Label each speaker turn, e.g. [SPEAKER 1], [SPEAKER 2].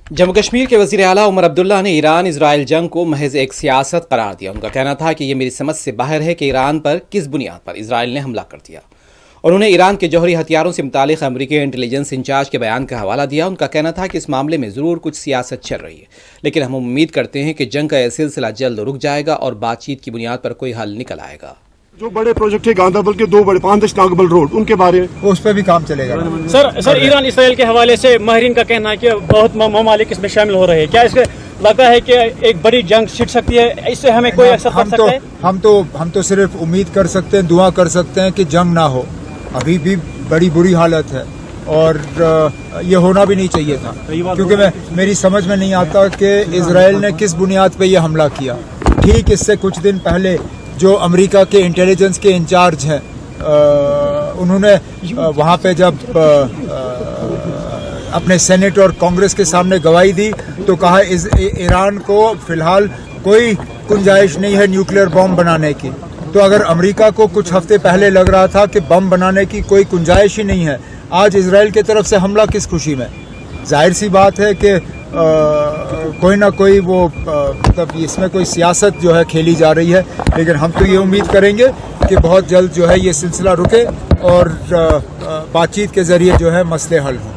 [SPEAKER 1] जम्मू कश्मीर के वज़ीर आला उमर अब्दुल्ला ने ईरान इजराइल जंग को महज एक सियासत करार दिया। उनका कहना था कि ये मेरी समझ से बाहर है कि ईरान पर किस बुनियाद पर इजराइल ने हमला कर दिया। उन्होंने ईरान के जौहरी हथियारों से मुतालिक अमरीकी इंटेलिजेंस इंचार्ज के बयान का हवाला दिया। उनका कहना था कि इस मामले में ज़रूर कुछ सियासत चल रही है, लेकिन हम उम्मीद करते हैं कि जंग का यह सिलसिला जल्द रुक जाएगा और बातचीत की बुनियाद पर कोई हल निकल आएगा।
[SPEAKER 2] जो बड़े प्रोजेक्ट है गांधरबल के 2 बड़े 5 नागबल रोड, उनके बारे में
[SPEAKER 3] उस पर भी काम चलेगा।
[SPEAKER 4] सर ईरान इसराइल के हवाले से माहिरीन का कहना है कि बहुत ममालिक इसमें शामिल हो रहे हैं। क्या इसके लगता है कि एक बड़ी जंग छिड़ सकती है? इससे हमें कोई असर पड़ सकता है?
[SPEAKER 3] हम तो सिर्फ उम्मीद कर सकते हैं, दुआ कर सकते हैं कि जंग ना हो। अभी भी बड़ी बुरी हालत है और ये होना भी नहीं चाहिए था, क्योंकि मेरी समझ में नहीं आता कि इजराइल ने किस बुनियाद पे ये हमला किया। ठीक इससे कुछ दिन पहले जो अमेरिका के इंटेलिजेंस के इंचार्ज हैं, उन्होंने वहाँ पे जब अपने सेनेट और कांग्रेस के सामने गवाही दी तो कहा ईरान को फिलहाल कोई गुंजाइश नहीं है न्यूक्लियर बम बनाने की। तो अगर अमेरिका को कुछ हफ्ते पहले लग रहा था कि बम बनाने की कोई गुंजाइश ही नहीं है, आज इजराइल की तरफ से हमला किस खुशी में? जाहिर सी बात है कि कोई ना कोई वो मतलब इसमें कोई सियासत जो है खेली जा रही है, लेकिन हम तो ये उम्मीद करेंगे कि बहुत जल्द जो है ये सिलसिला रुके और बातचीत के ज़रिए जो है मसले हल हों।